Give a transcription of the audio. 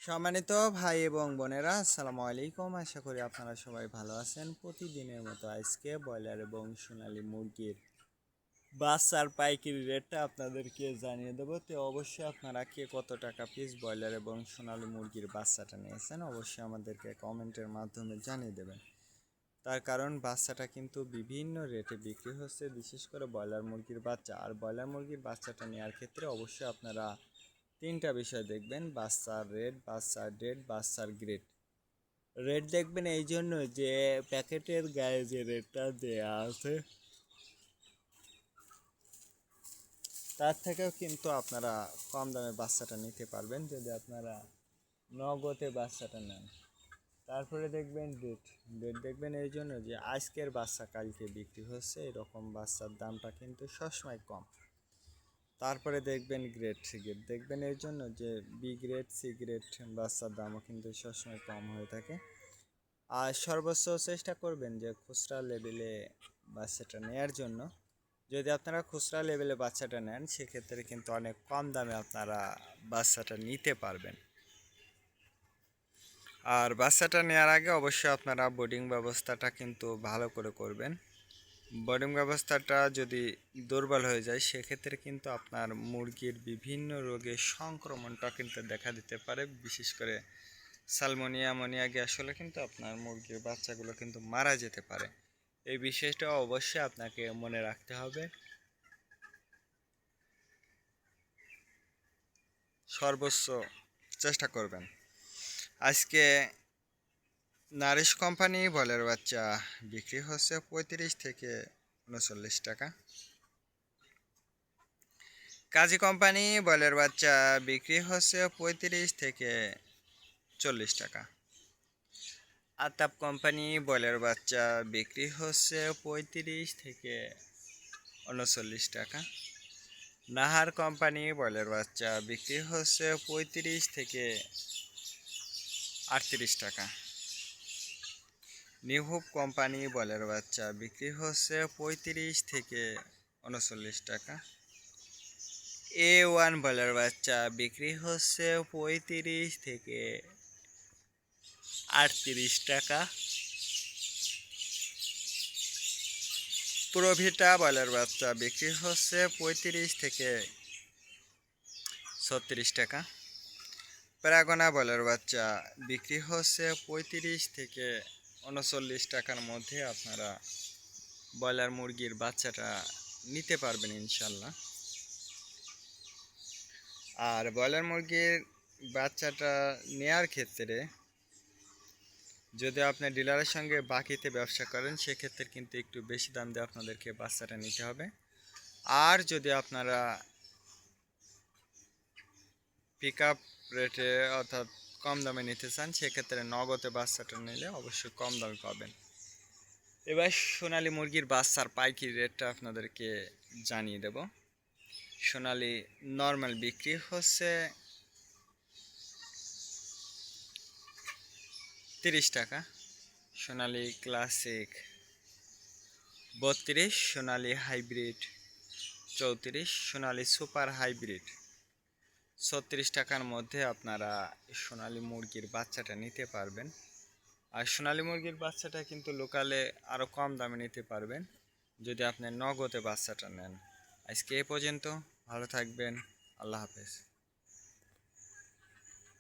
সম্মানিত ভাই এবং বোনেরা, আসসালামু আলাইকুম। আশা করি আপনারা সবাই ভালো আছেন। প্রতিদিনের মতো আজকে ব্রয়লার এবং সোনালী মুরগির বাচ্চার পাইকারি রেটটা আপনাদেরকে জানিয়ে দেবো। তো অবশ্যই আপনারা কে কত টাকা পিস ব্রয়লার এবং সোনালী মুরগির বাচ্চাটা নিয়েছেন অবশ্যই আমাদেরকে কমেন্টের মাধ্যমে জানিয়ে দেবেন। তার কারণ বাচ্চাটা কিন্তু বিভিন্ন রেটে বিক্রি হচ্ছে, বিশেষ করে ব্রয়লার মুরগির বাচ্চা। আর ব্রয়লার মুরগির বাচ্চাটা নেওয়ার ক্ষেত্রে অবশ্যই আপনারা তিনটা বিষয় দেখবেন: বাচ্চার রেট, বাচ্চার ডেট, বাচ্চার গ্রেড। রেট দেখবেন এই জন্য যে প্যাকেটের গায়ে যে রেটটা দেওয়া আছে তার থেকেও কিন্তু আপনারা কম দামে বাচ্চাটা নিতে পারবেন যদি আপনারা নগদে বাচ্চাটা নেন। তারপরে দেখবেন ডেট। ডেট দেখবেন এই জন্য যে আজকের বাচ্চা কালকে বিক্রি হচ্ছে, এরকম বাচ্চার দামটা কিন্তু সবসময় কম। তারপরে দেখবেন গ্রেড। গ্রেড দেখবেন এই জন্য যে বি গ্রেড, সি গ্রেড বাচ্চার দামও কিন্তু সবসময় কম হয়ে থাকে। আর সর্বোচ্চ চেষ্টা করবেন যে খুচরা লেভেলে বাচ্চাটা নেয়ার জন্য। যদি আপনারা খুচরা লেভেলে বাচ্চাটা নেন সেক্ষেত্রে কিন্তু অনেক কম দামে আপনারা বাচ্চাটা নিতে পারবেন। আর বাচ্চাটা নেওয়ার আগে অবশ্যই আপনারা বোর্ডিং ব্যবস্থাটা কিন্তু ভালো করে করবেন। বোর্ডিং ব্যবস্থাটা যদি দুর্বল হয়ে যায় সেক্ষেত্রে কিন্তু আপনার মুরগির বিভিন্ন রোগের সংক্রমণটা কিন্তু দেখা দিতে পারে। বিশেষ করে সালমোনিয়া, অ্যামোনিয়া গ্যাস হলে কিন্তু আপনার মুরগির বাচ্চাগুলো কিন্তু মারা যেতে পারে। এই বিষয়টা অবশ্যই আপনাকে মনে রাখতে হবে। সর্বোচ্চ চেষ্টা করবেন। আজকে নারিশ কোম্পানি বলের বাচ্চা বিক্রি হচ্ছে 35 থেকে 39 টাকা। কাজী কোম্পানি বলের বাচ্চা বিক্রি হচ্ছে 35 থেকে 40 টাকা। আতাপ কোম্পানি বলের বাচ্চা বিক্রি হচ্ছে 35 থেকে 39 টাকা। নাহার কোম্পানি বলের বাচ্চা বিক্রি হচ্ছে 35 থেকে 38 টাকা। নিহুব কোম্পানি বলের বাচ্চা বিক্রি হচ্ছে 35 থেকে 39 টাকা। A1 বলের বাচ্চা বিক্রি হচ্ছে 35 থেকে 38 টাকা। প্রভিটা বলের বাচ্চা বিক্রি হচ্ছে 35 থেকে 36 টাকা। প্যারাগনা বলের বাচ্চা বিক্রি হচ্ছে 35 থেকে 39 টাকার মধ্যে আপনারা ব্রয়লার মুরগির বাচ্চাটা নিতে পারবেন ইনশাল্লাহ। আর ব্রয়লার মুরগির বাচ্চাটা নেয়ার ক্ষেত্রে যদি আপনি ডিলারের সঙ্গে বাকিতে ব্যবসা করেন সেক্ষেত্রে কিন্তু একটু বেশি দাম দিয়ে আপনাদেরকে বাচ্চাটা নিতে হবে। আর যদি আপনারা পিক আপ রেটে অর্থাৎ কম দামে নিতে চান সেক্ষেত্রে নগদে বাচ্চাটা নিলে অবশ্যই কম দামে পাবেন। এবার সোনালী মুরগির বাচ্চার পাইকারি রেটটা আপনাদেরকে জানিয়ে দেব। সোনালী নর্মাল বিক্রি হচ্ছে 30 টাকা, সোনালী ক্লাসিক 32, সোনালী হাইব্রিড 34, সোনালী সুপার হাইব্রিড 36 টাকার মধ্যে আপনারা সোনালী মুরগির বাচ্চাটা নিতে পারবেন। আর সোনালী মুরগির বাচ্চাটা কিন্তু লোকালে আরও কম দামে নিতে পারবেন যদি আপনি নগদে বাচ্চাটা নেন। আজকে এ পর্যন্ত, ভালো থাকবেন, আল্লাহ হাফেজ।